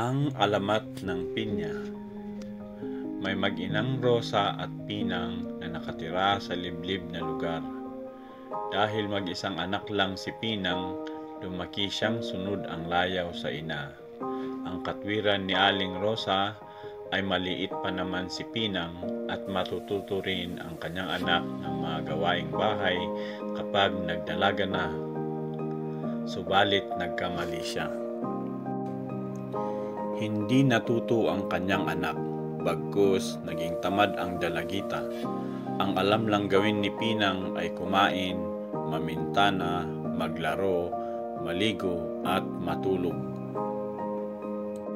Ang alamat ng pinya. May mag-inang Rosa at Pinang na nakatira sa liblib na lugar. Dahil mag-isang anak lang si Pinang, lumaki siyang sunod ang layaw sa ina. Ang katwiran ni Aling Rosa ay maliit pa naman si Pinang at matututo rin ang kanyang anak ng mga gawaing bahay kapag nagdalaga na. Subalit nagkamali siya. Hindi natuto ang kanyang anak, bagkus naging tamad ang dalagita. Ang alam lang gawin ni Pinang ay kumain, mamintana, maglaro, maligo at matulog.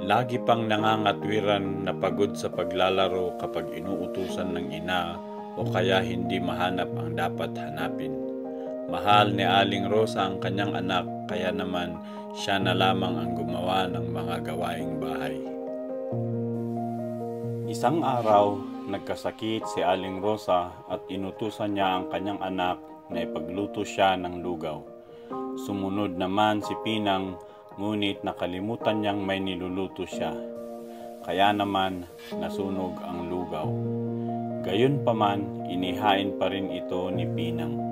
Lagi pang nangangatwiran na pagod sa paglalaro kapag inuutusan ng ina o kaya hindi mahanap ang dapat hanapin. Mahal ni Aling Rosa ang kanyang anak, kaya naman siya na lamang ang gumawa ng mga gawaing bahay. Isang araw, nagkasakit si Aling Rosa at inutusan niya ang kanyang anak na ipagluto siya ng lugaw. Sumunod naman si Pinang, ngunit nakalimutan niyang may niluluto siya. Kaya naman nasunog ang lugaw. Gayunpaman, inihain pa rin ito ni Pinang.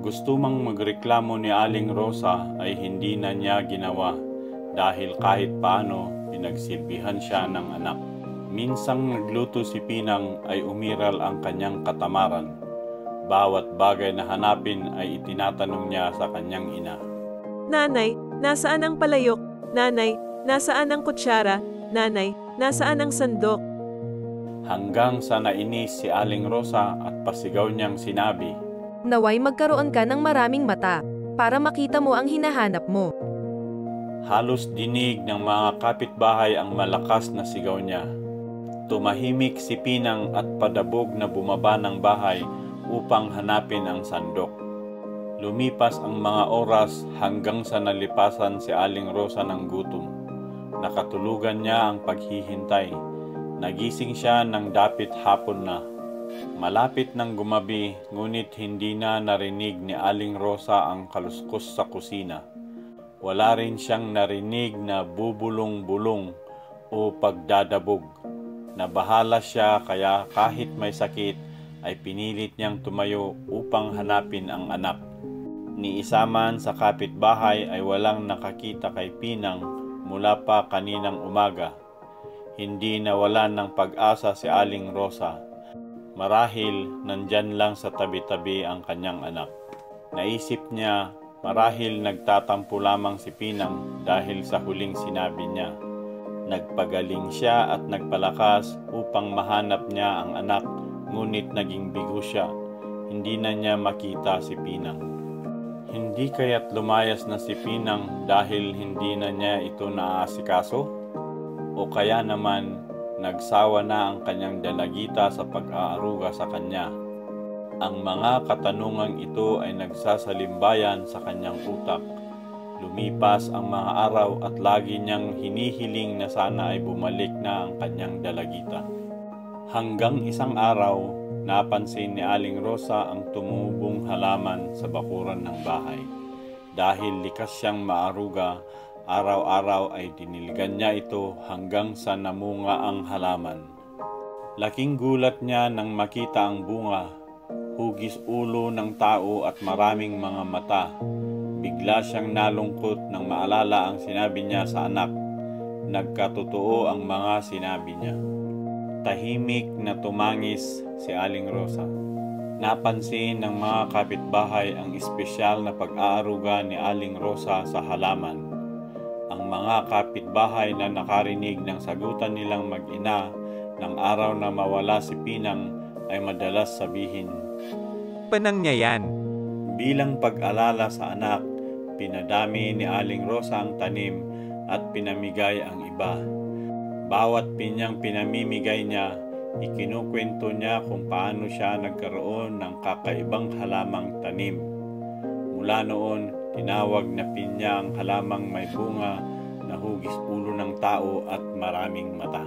Gusto mang magreklamo ni Aling Rosa ay hindi na niya ginawa dahil kahit paano pinagsilbihan siya ng anak. Minsang nagluto si Pinang ay umiral ang kanyang katamaran. Bawat bagay na hanapin ay itinatanong niya sa kanyang ina. Nanay, nasaan ang palayok? Nanay, nasaan ang kutsara? Nanay, nasaan ang sandok? Hanggang sa nainis si Aling Rosa at pasigaw niyang sinabi, Naway magkaroon ka ng maraming mata para makita mo ang hinahanap mo. Halos dinig ng mga kapitbahay ang malakas na sigaw niya. Tumahimik si Pinang at padabog na bumaba ng bahay upang hanapin ang sandok. Lumipas ang mga oras hanggang sa nalipasan si Aling Rosa ng gutom. Nakatulugan niya ang paghihintay. Nagising siya ng dapit hapon na. Malapit ng gumabi, ngunit hindi na narinig ni Aling Rosa ang kaluskos sa kusina. Wala rin siyang narinig na bubulong-bulong o pagdadabog. Nabahala siya kaya kahit may sakit ay pinilit niyang tumayo upang hanapin ang anak. Ni isa man sa kapitbahay ay walang nakakita kay Pinang mula pa kaninang umaga. Hindi nawalan ng pag-asa si Aling Rosa. Marahil nandyan lang sa tabi-tabi ang kanyang anak. Naisip niya marahil nagtatampo lamang si Pinang dahil sa huling sinabi niya. Nagpagaling siya at nagpalakas upang mahanap niya ang anak, ngunit naging bigo siya. Hindi na niya makita si Pinang. Hindi kaya't lumayas na si Pinang dahil hindi na niya ito naaasikaso? O kaya naman nagsawa na ang kanyang dalagita sa pag-aaruga sa kanya. Ang mga katanungang ito ay nagsasalimbayan sa kanyang utak. Lumipas ang mga araw at lagi niyang hinihiling na sana ay bumalik na ang kanyang dalagita. Hanggang isang araw, napansin ni Aling Rosa ang tumubong halaman sa bakuran ng bahay. Dahil likas siyang maaruga, araw-araw ay diniligan niya ito hanggang sa namunga ang halaman. Laking gulat niya nang makita ang bunga, hugis ulo ng tao at maraming mga mata. Bigla siyang nalungkot nang maalala ang sinabi niya sa anak. Nagkatotoo ang mga sinabi niya. Tahimik na tumangis si Aling Rosa. Napansin ng mga kapitbahay ang espesyal na pag-aaruga ni Aling Rosa sa halaman. Ang mga kapitbahay na nakarinig ng sagutan nilang mag-ina ng araw na mawala si Pinang ay madalas sabihin, Panang niya yan. Bilang pag-alala sa anak, pinadami ni Aling Rosa ang tanim at pinamigay ang iba. Bawat pinyang pinamimigay niya, ikinukwento niya kung paano siya nagkaroon ng kakaibang halamang tanim. Mula noon, tinawag na pinya ang halamang may bunga na hugis ulo ng tao at maraming mata.